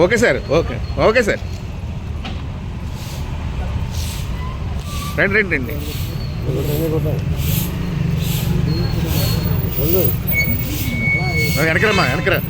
Okay sir, okay okay sir, రండి రండి రండి. వెనకరమ్మా, వెనకరా.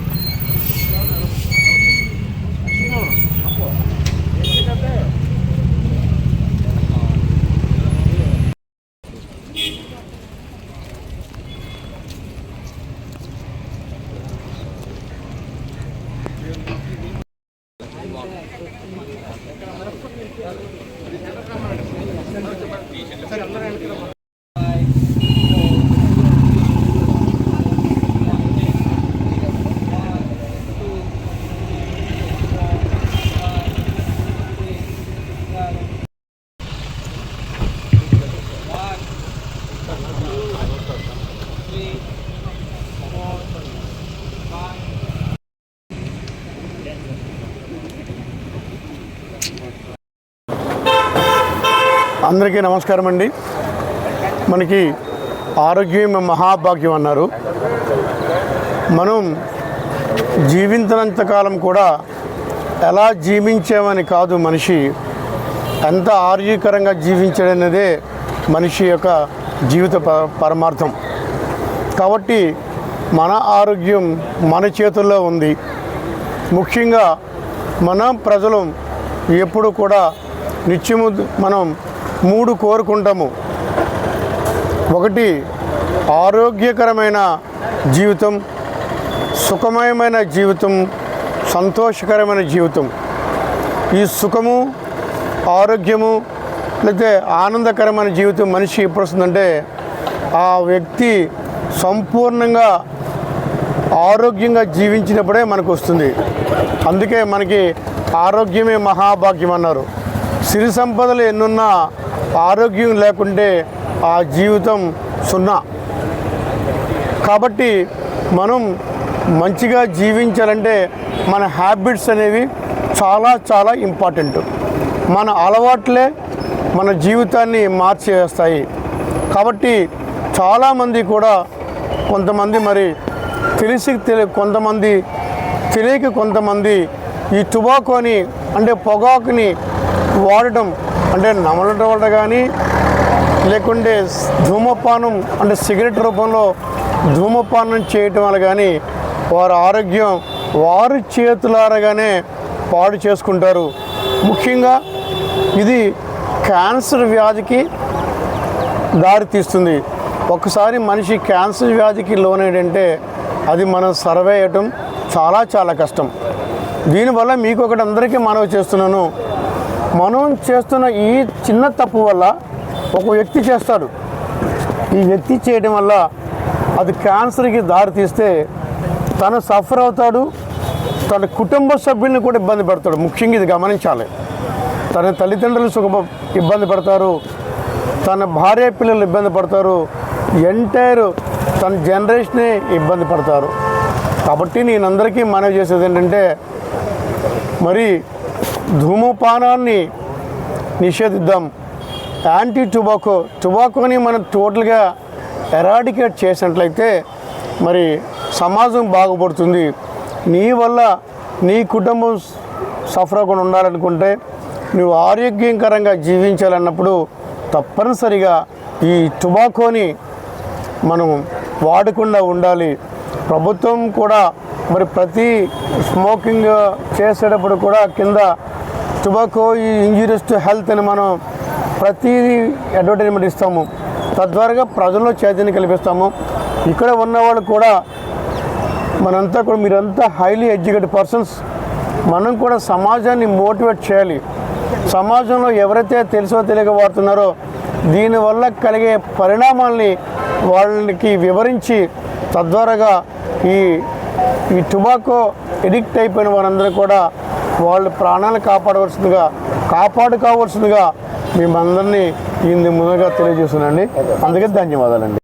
అందరికీ నమస్కారం అండి. మనకి ఆరోగ్యం మహాభాగ్యం అన్నారు. మనం జీవించినంతకాలం కూడా ఎలా జీవించామని కాదు, మనిషి ఎంత ఆరోగ్యకరంగా జీవించడనేదే మనిషి యొక్క జీవిత పరమార్థం. కాబట్టి మన ఆరోగ్యం మన చేతుల్లో ఉంది. ముఖ్యంగా మన ప్రజలు ఎప్పుడు కూడా నిత్యము మనం 3 కోరుకుంటాము. ఒకటి ఆరోగ్యకరమైన జీవితం, సుఖమయమైన జీవితం, సంతోషకరమైన జీవితం. ఈ సుఖము, ఆరోగ్యము లేకపోతే ఆనందకరమైన జీవితం మనిషి ఎప్పుడు వస్తుందంటే ఆ వ్యక్తి సంపూర్ణంగా ఆరోగ్యంగా జీవించినప్పుడే మనకు వస్తుంది. అందుకే మనకి ఆరోగ్యమే మహాభాగ్యం అన్నారు. సిరి సంపదలు ఎన్నున్నా ఆరోగ్యం లేకుంటే ఆ జీవితం సున్నా. కాబట్టి మనం మంచిగా జీవించాలంటే మన హ్యాబిట్స్ అనేవి చాలా చాలా ఇంపార్టెంట్. మన అలవాట్లే మన జీవితాన్ని మార్చేస్తాయి. కాబట్టి చాలామంది కూడా కొంతమంది మరి కొంతమంది తెలియక కొంతమంది ఈ టొబాకోని అంటే పొగాకుని వాడటం అంటే నమలటం వల్ల కానీ లేకుంటే ధూమపానం అంటే సిగరెట్ రూపంలో ధూమపానం చేయటం వల్ల కానీ వారి ఆరోగ్యం వారి చేతులారగానే పాడు చేసుకుంటారు. ముఖ్యంగా ఇది క్యాన్సర్ వ్యాధికి దారితీస్తుంది. ఒకసారి మనిషి క్యాన్సర్ వ్యాధికి లోనేటంటే అది మనం సర్వే చేయటం చాలా చాలా కష్టం. దీనివల్ల మీకు ఒకటి అందరికీ మనవి చేస్తున్నాను. మనం చేస్తున్న ఈ చిన్న తప్పు వల్ల ఒక వ్యక్తి చేస్తాడు. ఈ వ్యక్తి చేయడం వల్ల అది క్యాన్సర్కి దారితీస్తే తను సఫర్ అవుతాడు, తన కుటుంబ సభ్యుల్ని కూడా ఇబ్బంది పెడతాడు. ముఖ్యంగా ఇది గమనించాలి. తన తల్లిదండ్రులు ఇబ్బంది పడతారు, తన భార్య పిల్లలు ఇబ్బంది పడతారు, ఎంటైర్ తన జనరేషనే ఇబ్బంది పడతారు. కాబట్టి నేను అందరికీ మనవి చేసేది ఏంటంటే మరి ధూమపానాన్ని నిషేధిద్దాం. యాంటీ టొబాకోని మనం టోటల్గా ఎరాడికేట్ చేసినట్లయితే మరి సమాజం బాగుపడుతుంది. నీ వల్ల నీ కుటుంబం సఫర్ అవ్వకుండా ఉండాలనుకుంటే, నువ్వు ఆరోగ్యకరంగా జీవించాలన్నప్పుడు తప్పనిసరిగా ఈ టొబాకోని మనం వాడకుండా ఉండాలి. ప్రభుత్వం కూడా మరి ప్రతి స్మోకింగ్ చేసేటప్పుడు కూడా కింద టొబాకో ఈ ఇంజూరియస్ టు హెల్త్ అని మనం ప్రతిదీ అడ్వర్టైజ్మెంట్ ఇస్తాము. తద్వారా ప్రజల్లో చైతన్యం కల్పిస్తాము. ఇక్కడ ఉన్నవాళ్ళు కూడా మనంతా కూడా మీరంతా హైలీ ఎడ్యుకేటెడ్ పర్సన్స్. మనం కూడా సమాజాన్ని మోటివేట్ చేయాలి. సమాజంలో ఎవరైతే తెలుసో తెలియక వాడుతున్నారో దీనివల్ల కలిగే పరిణామాల్ని వాళ్ళకి వివరించి తద్వారాగా ఈ టొబాకో ఎడిక్ట్ అయిపోయిన వారందరూ కూడా వాళ్ళ ప్రాణాలు కాపాడుకోవాల్సిందిగా మేమందరినీ ముందుగా తెలియజేస్తున్నాండి. అందుకే ధన్యవాదాలండి.